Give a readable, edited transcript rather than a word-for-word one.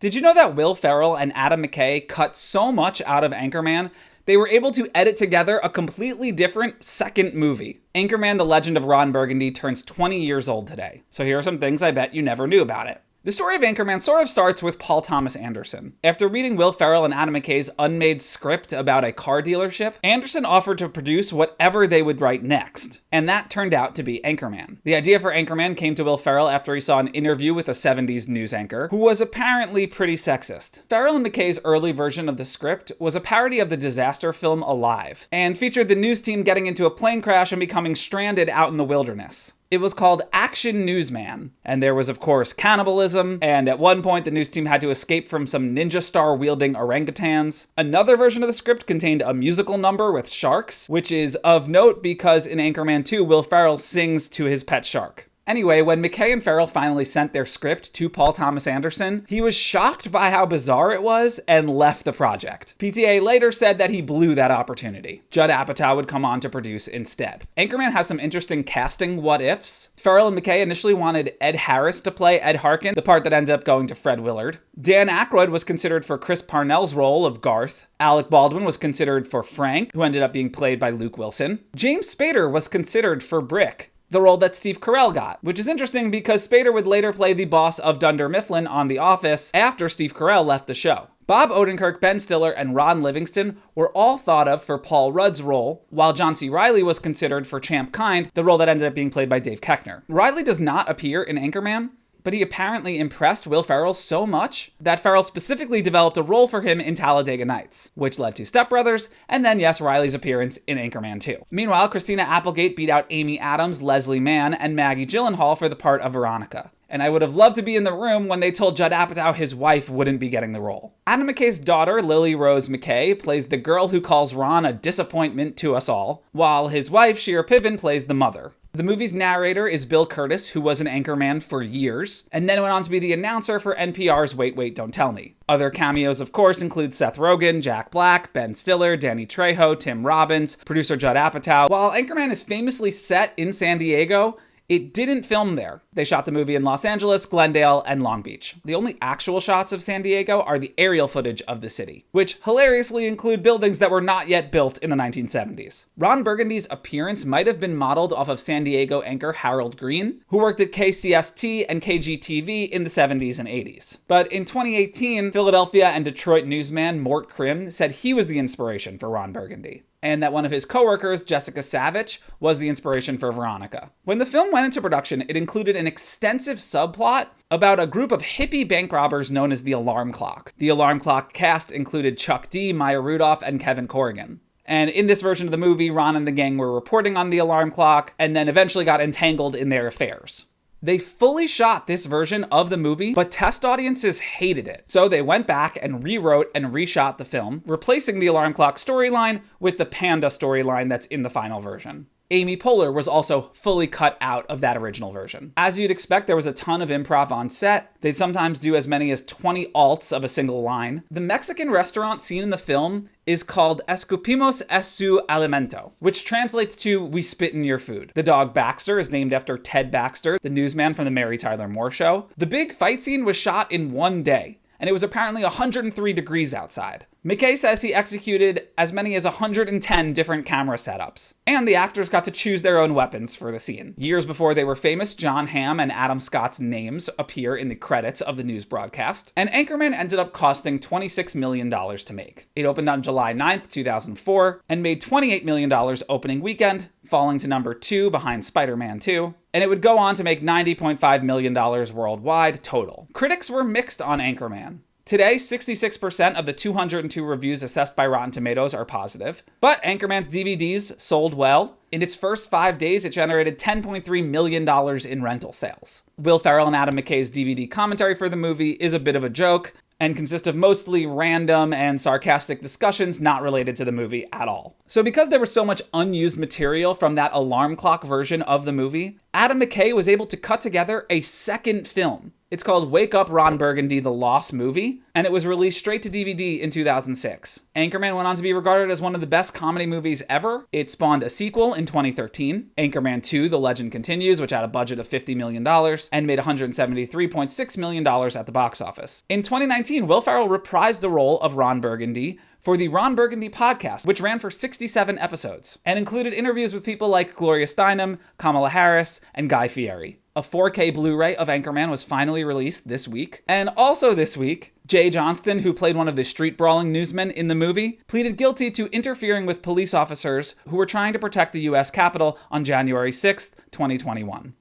Did you know that Will Ferrell and Adam McKay cut so much out of Anchorman, they were able to edit together a completely different second movie? Anchorman: The Legend of Ron Burgundy turns 20 years old today. So here are some things I bet you never knew about it. The story of Anchorman sort of starts with Paul Thomas Anderson. After reading Will Ferrell and Adam McKay's unmade script about a car dealership, Anderson offered to produce whatever they would write next, and that turned out to be Anchorman. The idea for Anchorman came to Will Ferrell after he saw an interview with a 70s news anchor who was apparently pretty sexist. Ferrell and McKay's early version of the script was a parody of the disaster film Alive, and featured the news team getting into a plane crash and becoming stranded out in the wilderness. It was called Action Newsman, and there was, of course, cannibalism, and at one point the news team had to escape from some ninja star-wielding orangutans. Another version of the script contained a musical number with sharks, which is of note because in Anchorman 2, Will Ferrell sings to his pet shark. Anyway, when McKay and Ferrell finally sent their script to Paul Thomas Anderson, he was shocked by how bizarre it was and left the project. PTA later said that he blew that opportunity. Judd Apatow would come on to produce instead. Anchorman has some interesting casting what-ifs. Ferrell and McKay initially wanted Ed Harris to play Ed Harkin, the part that ended up going to Fred Willard. Dan Aykroyd was considered for Chris Parnell's role of Garth. Alec Baldwin was considered for Frank, who ended up being played by Luke Wilson. James Spader was considered for Brick, the role that Steve Carell got, which is interesting because Spader would later play the boss of Dunder Mifflin on The Office after Steve Carell left the show. Bob Odenkirk, Ben Stiller, and Ron Livingston were all thought of for Paul Rudd's role, while John C. Reilly was considered for Champ Kind, the role that ended up being played by Dave Koechner. Reilly does not appear in Anchorman, but he apparently impressed Will Ferrell so much that Ferrell specifically developed a role for him in Talladega Nights, which led to Step Brothers, and then, yes, Reilly's appearance in Anchorman 2. Meanwhile, Christina Applegate beat out Amy Adams, Leslie Mann, and Maggie Gyllenhaal for the part of Veronica. And I would have loved to be in the room when they told Judd Apatow his wife wouldn't be getting the role. Adam McKay's daughter, Lily Rose McKay, plays the girl who calls Ron a disappointment to us all, while his wife, Shira Piven, plays the mother. The movie's narrator is Bill Curtis, who was an Anchorman for years, and then went on to be the announcer for NPR's Wait, Wait, Don't Tell Me. Other cameos, of course, include Seth Rogen, Jack Black, Ben Stiller, Danny Trejo, Tim Robbins, producer Judd Apatow. While Anchorman is famously set in San Diego, it didn't film there. They shot the movie in Los Angeles, Glendale, and Long Beach. The only actual shots of San Diego are the aerial footage of the city, which hilariously include buildings that were not yet built in the 1970s. Ron Burgundy's appearance might have been modeled off of San Diego anchor Harold Green, who worked at KCST and KGTV in the 70s and 80s. But in 2018, Philadelphia and Detroit newsman Mort Krim said he was the inspiration for Ron Burgundy, and that one of his coworkers, Jessica Savage, was the inspiration for Veronica. When the film went into production, it included an extensive subplot about a group of hippie bank robbers known as the Alarm Clock. The Alarm Clock cast included Chuck D, Maya Rudolph, and Kevin Corrigan. And in this version of the movie, Ron and the gang were reporting on the Alarm Clock and then eventually got entangled in their affairs. They fully shot this version of the movie, but test audiences hated it. So they went back and rewrote and reshot the film, replacing the Alarm Clock storyline with the Panda storyline that's in the final version. Amy Poehler was also fully cut out of that original version. As you'd expect, there was a ton of improv on set. They'd sometimes do as many as 20 alts of a single line. The Mexican restaurant scene in the film is called Escupimos es su alimento, which translates to "we spit in your food." The dog Baxter is named after Ted Baxter, the newsman from the Mary Tyler Moore Show. The big fight scene was shot in one day, and it was apparently 103 degrees outside. McKay says he executed as many as 110 different camera setups, and the actors got to choose their own weapons for the scene. Years before they were famous, John Hamm and Adam Scott's names appear in the credits of the news broadcast, and Anchorman ended up costing $26 million to make. It opened on July 9th, 2004, and made $28 million opening weekend, falling to number 2 behind Spider-Man 2, and it would go on to make $90.5 million worldwide total. Critics were mixed on Anchorman. Today, 66% of the 202 reviews assessed by RottenTomatoes are positive, but Anchorman's DVDs sold well. In its first 5 days, it generated $10.3 million in rental sales. Will Ferrell and Adam McKay's DVD commentary for the movie is a bit of a joke, and consists of mostly random and sarcastic discussions not related to the movie at all. So because there was so much unused material from that Alarm Clock version of the movie, Adam McKay was able to cut together a second film. It's called Wake Up Ron Burgundy, The Lost Movie, and it was released straight to DVD in 2006. Anchorman went on to be regarded as one of the best comedy movies ever. It spawned a sequel in 2013, Anchorman 2, The Legend Continues, which had a budget of $50 million and made $173.6 million at the box office. In 2019, Will Ferrell reprised the role of Ron Burgundy for the Ron Burgundy podcast, which ran for 67 episodes, and included interviews with people like Gloria Steinem, Kamala Harris, and Guy Fieri. A 4K Blu-ray of Anchorman was finally released this week. And also this week, Jay Johnston, who played one of the street-brawling newsmen in the movie, pleaded guilty to interfering with police officers who were trying to protect the U.S. Capitol on January 6th, 2021.